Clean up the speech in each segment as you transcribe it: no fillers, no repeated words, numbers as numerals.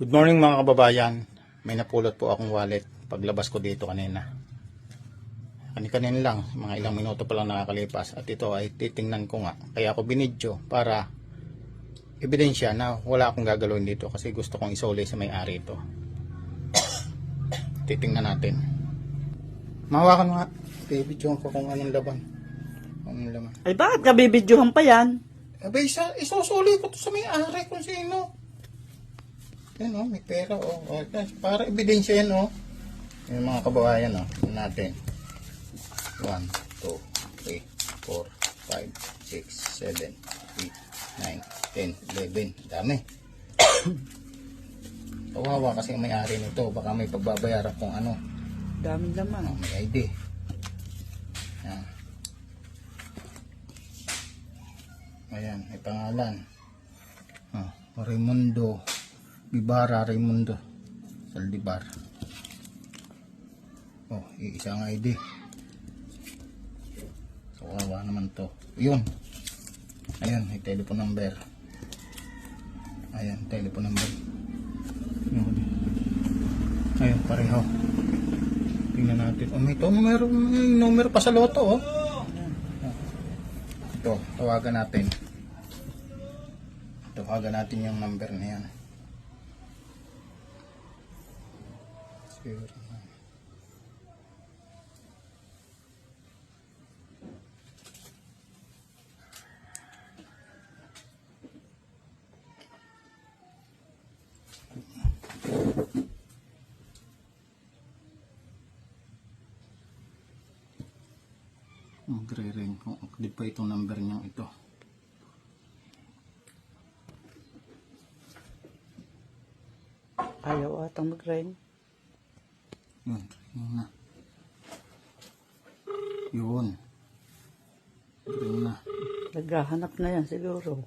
Good morning mga kababayan. May napulot po akong wallet paglabas ko dito kanina. Kanina lang, mga ilang minuto pa lang nakakalipas. At ito ay titingnan ko nga. Kaya ako binidyo para ebidensya na wala akong gagalawin dito kasi gusto kong isole sa may-ari ito. Titingnan natin. Mahawakan mo nga. Bibidyohan ko kung anong laban. Anong laman. Ay bakit ka bibidyohan pa yan? Abay, isusuli ko to sa may-ari kung sino. Yan o, may pera o. Para ebidensya yan o. Yung mga kababayan o. Yan natin. 1, 2, 3, 4, 5, 6, 7, 8, 9, 10, 11. Dami. Kawawa kasi ang may-ari nito. Baka may pagbabayaran kung ano. Daming laman. May ID. Yan. Ayan, may pangalan. Raimundo Bibara Raimundo Saldivar. Isang ID. So, kawawa naman to. Yun. Ayan, may telephone number. Ayan, telephone number. Yun. Ayan, pareho. Tingnan natin. May numero pa sa loto, oh. Ito, tawagan natin. Tawagan natin yung number na yan. Magre-ring kung active pa itong number niyang ito. Ayaw atang mag-ring. Yun, yun na. Yun. Ring na. Naghahanap na yan siguro.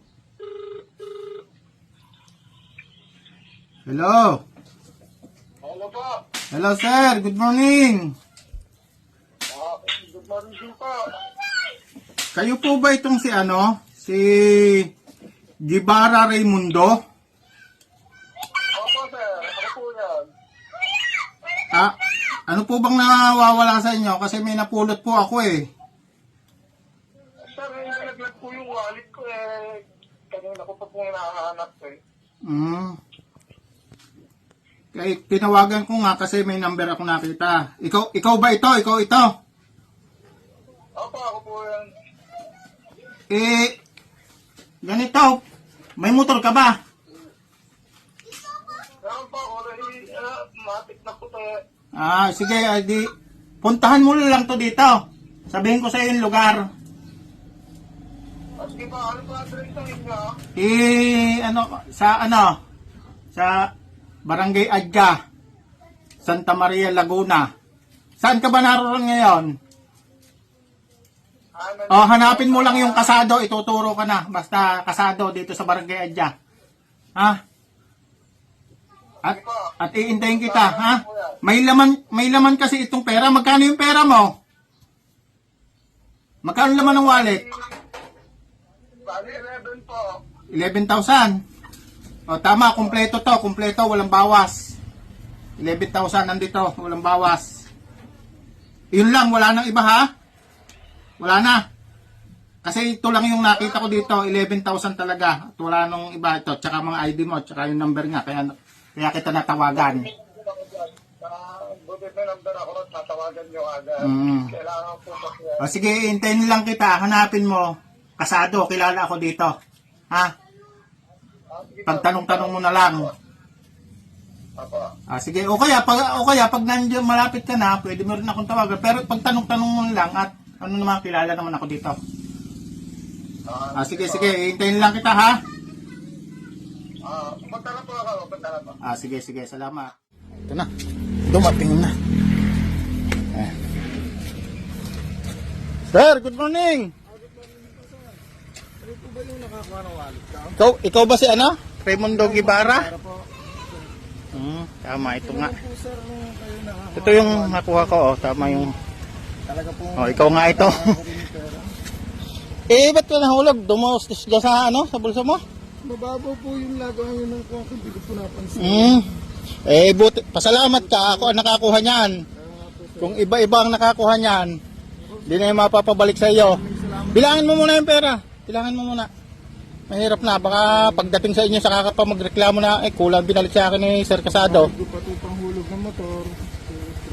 Hello! Hello po. Hello sir, good morning! Good morning din po. Kayo po ba itong si Gibara Raimundo? Opo sir, ako po yan. Ano po bang nawawala sa inyo? Kasi may napulot po ako eh. Sir, nalaglag po yung wallet ko eh. Kanina ko pa po hinahanap eh. Kaya tinawagan ko nga kasi may number ako nakita. Ikaw ba ito? Ikaw ito? Opo, ako po yan. Ganito. May motor ka ba? Meron po ako matik na po tayo. Sige, di puntahan mo lang to dito. Sabihin ko sa iyo yung lugar. Sige ba, ano pa address ng inyo? Sa Barangay Adja, Santa Maria, Laguna. Saan ka ba naroon ngayon? Hanapin mo lang yung kasado, ituturo ka na. Basta kasado dito sa Barangay Adja. Ha? At iintayin kita, ha? May laman kasi itong pera. Magkano yung pera mo? Magkano laman ng wallet? Bali 11 po. 11,000. Tama, kumpleto to, kumpleto, walang bawas. 11,000 nandito, walang bawas. Yun lang, wala nang iba ha? Wala na. Kasi ito lang yung nakita ko dito, 11,000 talaga. At wala nung iba ito, tsaka mga ID mo, tsaka yung number nga, kaya kita natawagan. Buti may number ako, tatawagan nyo agad. Kailangan po kasi. Sige, hintayin lang kita, hanapin mo. Kasado, kilala ako dito. Ha? Pagtanong-tanong mo na lang. Sige, o kaya pag nandiyan malapit ka na, pwede mo rin akong tawagan. Pero pagtanong-tanong mo lang at ano naman, kilala naman ako dito. Sige, hintayin lang kita ha. Punta na po ako, punta na po. Sige, salamat. Ito na, dumating na. Sir, good morning. Ano po ba yung nakakuha ng wallet ka? Ikaw ba si Raimundo Gibara? Tama, ito nga. Ito yung nakuha ko, tama yung. Talaga po. Ikaw nga ito. Ba't ka nahulog? Dumostis ka sa sa bulsa mo? Mababaw po yung lagayan ng kung hindi ko po napansin. Buti, pasalamat ka, ako ang nakakuha niyan. Kung iba-iba ang nakakuha niyan, hindi na yung mapapabalik sa iyo. Bilangin mo muna yung pera. Bilangin mo muna. Mahirap na, baka pagdating sa inyo, saka ka pa magreklamo na, kulang binalik sa akin ni Sir Casado. Hindi pa ito panghulog ng motor. 2,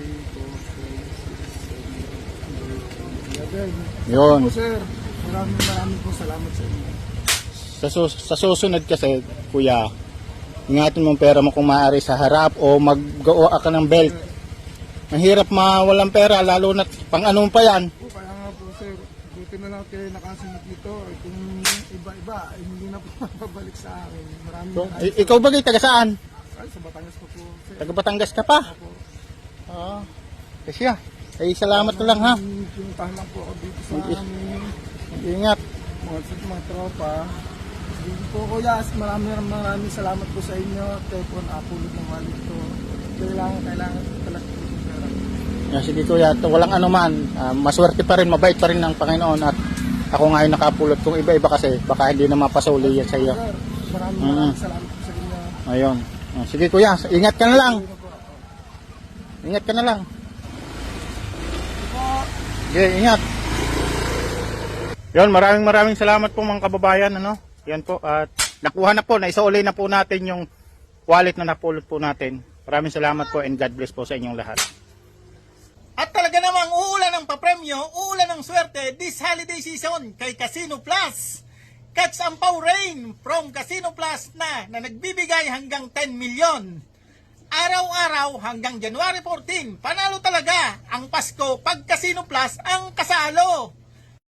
3, 4, 5, 6, 7, 8, 9, 10. Yun. Po sir, maraming po salamat sa inyo. Sa susunod kasi, kuya, ingatin mo ang pera mo kung maaari sa harap o mag-gawa ka ng belt. Mahirap mawalang pera, lalo na pang ano pa yan. Po, kaya nga po sir, buti na lang kayo nakasunod nito. Kung iba-iba, ay hindi na po mapabalik sa akin. Maraming So, ikaw ba taga saan? ay, sa Batangas po po sir. Taga Batangas ka pa? Ako, Oo. Kasi ay salamat na lang ha. pinuntahan lang po ako dito sa aming Ingat. mga tropa. Dito po kuya, maraming salamat po sa inyo. Kayo po napulot ng wallet ko. Kailangan talaga po yung pera. Sige kuya, walang anuman. Maswerte pa rin, mabait pa rin ng Panginoon at ako ngayon nakapulot. Kung iba-iba kasi, baka hindi na mapasuli yan sa iyo. Sir, maraming salamat po sa inyo. Ayun. Sige kuya, ingat ka na lang. Ingat ka na lang. Sige, ingat. Yun, maraming salamat po mga kababayan. Ano? Yan po. At nakuha na po, naisauli na po natin yung wallet na napulot po natin. Maraming salamat po and God bless po sa inyong lahat. At talaga namang uulan ng papremyo, uulan ng swerte this holiday season kay Casino Plus. Catch ang rain from Casino Plus na nagbibigay hanggang 10 million. Araw-araw hanggang January 14, panalo talaga ang Pasko pag Casino Plus ang kasalo.